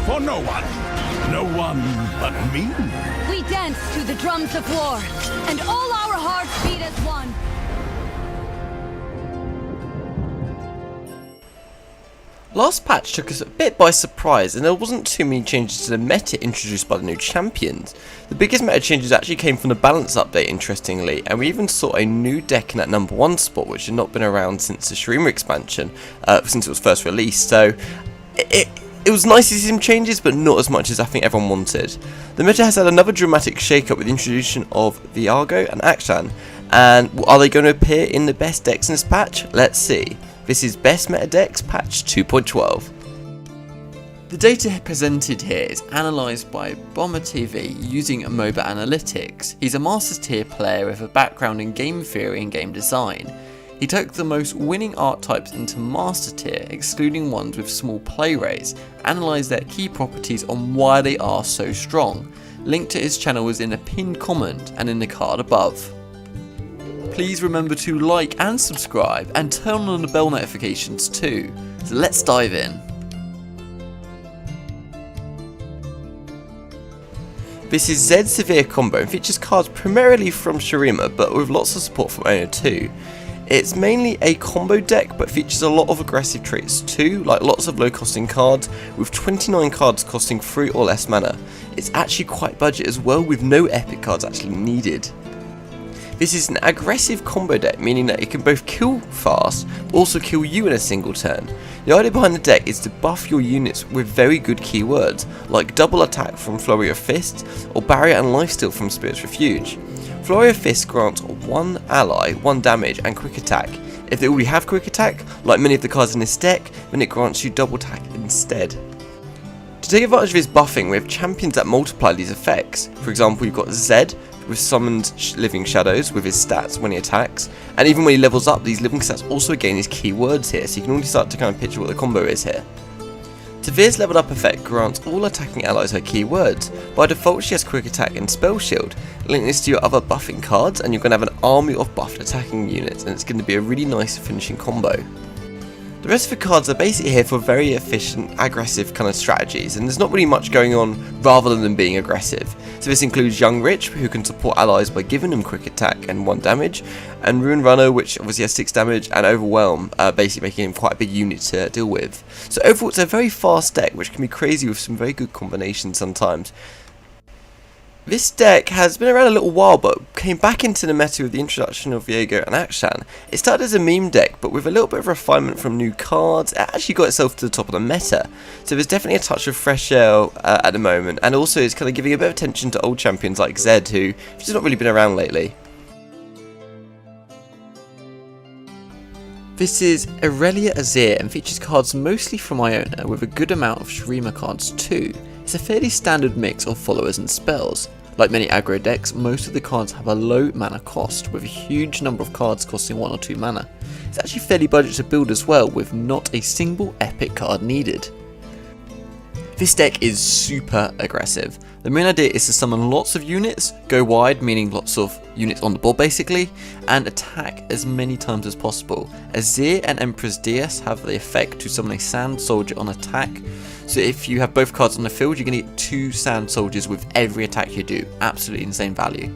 for no one. No one but me. We dance to the drums of war, and all our hearts beat as one. Last patch took us a bit by surprise, and there wasn't too many changes to the meta introduced by the new champions. The biggest meta changes actually came from the balance update, interestingly, and we even saw a new deck in that number 1 spot, which had not been around since the Shurima expansion, since it was first released. So it was nice to see some changes, but not as much as I think everyone wanted. The meta has had another dramatic shake-up with the introduction of Viego and Akshan, and are they going to appear in the best decks in this patch? Let's see. This is Best Meta Decks Patch 2.12. The data presented here is analysed by BomberTV using MOBA analytics. He's a Masters tier player with a background in game theory and game design. He took the most winning archetypes into Master tier, excluding ones with small play rates, analysed their key properties on why they are so strong. Link to his channel is in a pinned comment and in the card above. Please remember to like and subscribe and turn on the bell notifications too. So let's dive in. This is Zed Sivir Combo and features cards primarily from Shurima, but with lots of support from Owner too. It's mainly a combo deck, but features a lot of aggressive traits too, like lots of low costing cards, with 29 cards costing 3 or less mana. It's actually quite budget as well, with no epic cards actually needed. This is an aggressive combo deck, meaning that it can both kill fast, but also kill you in a single turn. The idea behind the deck is to buff your units with very good keywords, like double attack from Flurry of Fists, or barrier and lifesteal from Spirit's Refuge. Flurry of Fists grants one ally 1 damage and quick attack. If they already have quick attack, like many of the cards in this deck, then it grants you double attack instead. To take advantage of his buffing, we have champions that multiply these effects. For example, you've got Zed, with summoned living shadows with his stats when he attacks, and even when he levels up, these living stats also gain his keywords here, so you can already start to kind of picture what the combo is here. Tavir's leveled up effect grants all attacking allies her keywords. By default she has quick attack and spell shield. Link this to your other buffing cards and you're going to have an army of buffed attacking units, and it's going to be a really nice finishing combo. The rest of the cards are basically here for very efficient, aggressive kind of strategies, and there's not really much going on rather than them being aggressive. So this includes Young Rich, who can support allies by giving them quick attack and 1 damage, and Rune Runner, which obviously has 6 damage, and Overwhelm, basically making him quite a big unit to deal with. So overall it's a very fast deck, which can be crazy with some very good combinations sometimes. This deck has been around a little while, but came back into the meta with the introduction of Viego and Akshan. It started as a meme deck, but with a little bit of refinement from new cards, it actually got itself to the top of the meta. So there's definitely a touch of fresh air at the moment, and also it's kind of giving a bit of attention to old champions like Zed, who have just not really been around lately. This is Irelia Azir and features cards mostly from Iona with a good amount of Shurima cards too. It's a fairly standard mix of followers and spells. Like many aggro decks, most of the cards have a low mana cost, with a huge number of cards costing 1 or 2 mana. It's actually fairly budget to build as well, with not a single epic card needed. This deck is super aggressive. The main idea is to summon lots of units, go wide, meaning lots of units on the board basically, and attack as many times as possible. Azir and Empress Diaz have the effect to summon a Sand Soldier on attack, so if you have both cards on the field, you're going to get 2 Sand Soldiers with every attack you do. Absolutely insane value.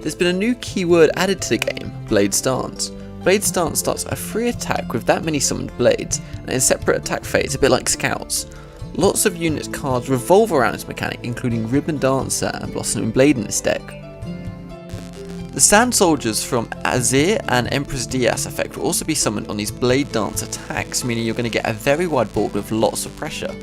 There's been a new keyword added to the game, Blade Stance. Blade Stance starts a free attack with that many summoned blades, and in a separate attack phase, a bit like Scouts. Lots of units cards revolve around this mechanic, including Ribbon Dancer and Blossoming Blade in this deck. The Sand Soldiers from Azir and Empress Diaz effect will also be summoned on these Blade Dance attacks, meaning you're going to get a very wide board with lots of pressure.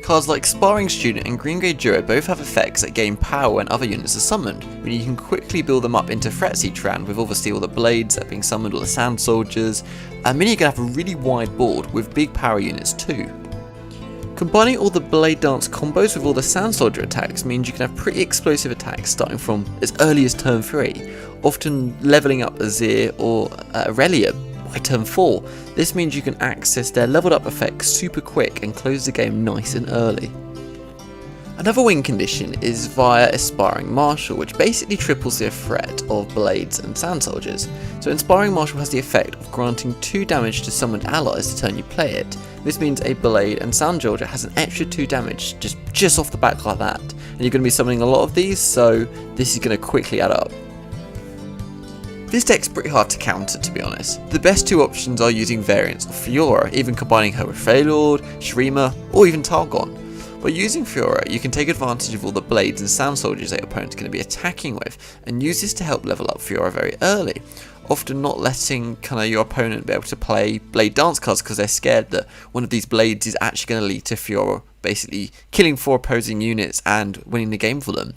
Cards like Sparring Student and Green Grey Duo both have effects that gain power when other units are summoned, meaning you can quickly build them up into Threat Tran with obviously all the blades that are being summoned, all the Sand Soldiers, and meaning you can have a really wide board with big power units too. Combining all the Blade Dance combos with all the Sand Soldier attacks means you can have pretty explosive attacks starting from as early as turn 3, often leveling up Azir or Irelia by turn 4. This means you can access their leveled up effects super quick and close the game nice and early. Another win condition is via Inspiring Martial, which basically triples the threat of blades and sand soldiers. So Inspiring Martial has the effect of granting 2 damage to summoned allies the turn you play it. This means a blade and sand soldier has an extra 2 damage just off the back like that. And you're going to be summoning a lot of these, so this is going to quickly add up. This deck's pretty hard to counter, to be honest. The best 2 options are using variants of Fiora, even combining her with Feylord, Shurima, or even Targon. By using Fiora, you can take advantage of all the blades and sand soldiers that your opponent's going to be attacking with, and use this to help level up Fiora very early, often not letting your opponent be able to play blade dance cards because they're scared that one of these blades is actually going to lead to Fiora basically killing 4 opposing units and winning the game for them.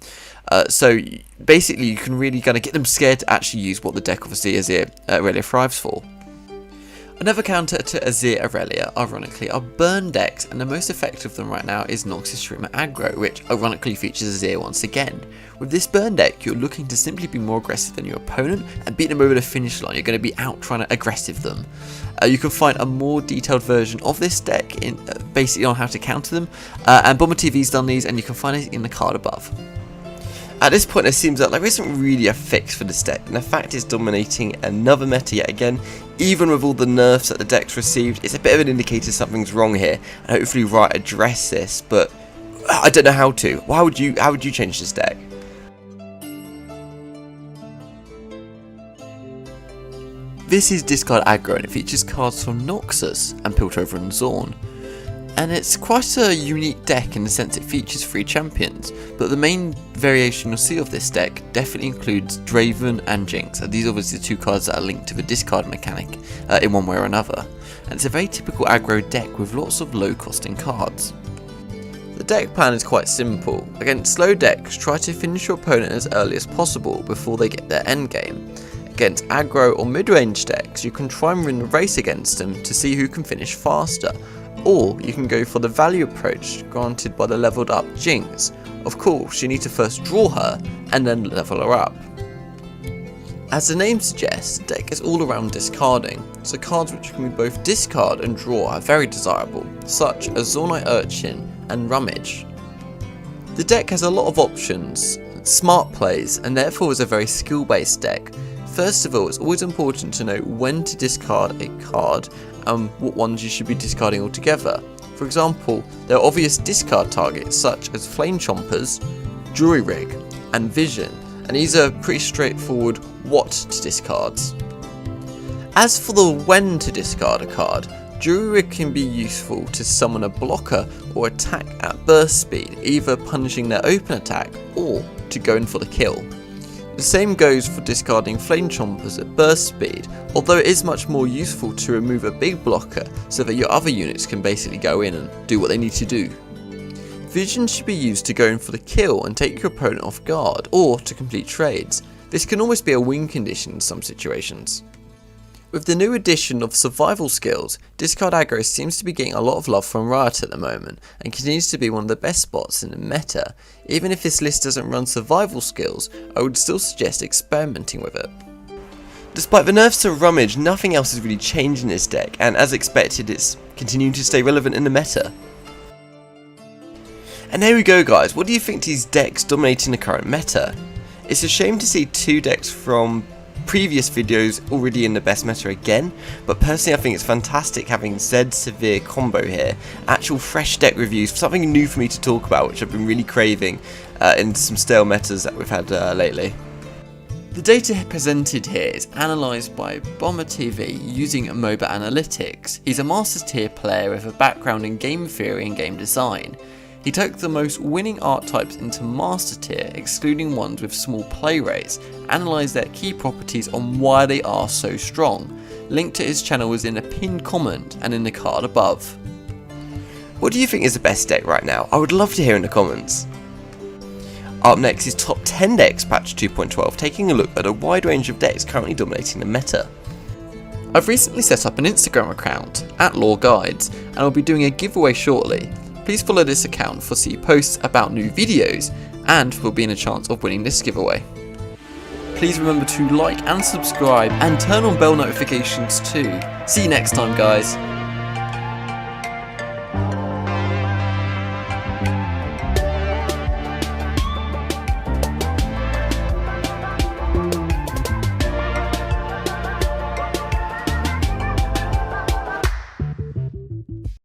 So basically you can really get them scared to actually use what the deck obviously Azir Irelia thrives for. Another counter to Azir Irelia, ironically, are burn decks, and the most effective of them right now is Noxus Shurima Aggro, which ironically features Azir once again. With this burn deck, you're looking to simply be more aggressive than your opponent and beat them over the finish line. You're going to be out trying to aggressive them. You can find a more detailed version of this deck basically on how to counter them, and BomberTV's done these, and you can find it in the card above. At this point, it seems that there isn't really a fix for this deck, and the fact it's dominating another meta yet again, even with all the nerfs that the deck's received, it's a bit of an indicator something's wrong here, and hopefully Riot address this, but I don't know how to. How would you change this deck? This is Discard Aggro, and it features cards from Noxus and Piltover and Zorn. And it's quite a unique deck in the sense it features 3 champions, but the main variation you'll see of this deck definitely includes Draven and Jinx, and these are obviously the 2 cards that are linked to the discard mechanic in one way or another. And it's a very typical aggro deck with lots of low costing cards. The deck plan is quite simple. Against slow decks, try to finish your opponent as early as possible before they get their endgame. Against aggro or mid-range decks, you can try and win the race against them to see who can finish faster. Or you can go for the value approach granted by the leveled up Jinx. Of course, you need to first draw her and then level her up. As the name suggests, the deck is all around discarding, so cards which can be both discard and draw are very desirable, such as Zornite Urchin and Rummage. The deck has a lot of options, smart plays, and therefore is a very skill based deck. First of all, it's always important to know when to discard a card and what ones you should be discarding altogether. For example, there are obvious discard targets such as Flame Chompers, Jury Rig, and Vision, and these are pretty straightforward what to discard. As for the when to discard a card, Jury Rig can be useful to summon a blocker or attack at burst speed, either punishing their open attack or to go in for the kill. The same goes for discarding Flame Chompers at burst speed, although it is much more useful to remove a big blocker so that your other units can basically go in and do what they need to do. Vision should be used to go in for the kill and take your opponent off guard, or to complete trades. This can almost be a win condition in some situations. With the new addition of survival skills, Discard Aggro seems to be getting a lot of love from Riot at the moment, and continues to be one of the best spots in the meta. Even if this list doesn't run survival skills, I would still suggest experimenting with it. Despite the nerfs to Rummage, nothing else has really changed in this deck, and as expected, it's continuing to stay relevant in the meta. And there we go guys, what do you think to these decks dominating the current meta? It's a shame to see 2 decks from previous videos already in the best meta again, but personally I think it's fantastic having Zed Sivir Combo here, actual fresh deck reviews, something new for me to talk about which I've been really craving in some stale metas that we've had lately. The data presented here is analysed by BomberTV using MOBA Analytics. He's a Masters tier player with a background in game theory and game design. He took the most winning archetypes into Master tier, excluding ones with small play rates, analysed their key properties on why they are so strong. Link to his channel is in a pinned comment and in the card above. What do you think is the best deck right now? I would love to hear in the comments. Up next is top 10 decks patch 2.12, taking a look at a wide range of decks currently dominating the meta. I've recently set up an Instagram account, @LoreGuides, and I'll be doing a giveaway shortly. Please follow this account for see posts about new videos, and will be in a chance of winning this giveaway. Please remember to like and subscribe, and turn on bell notifications too. See you next time guys.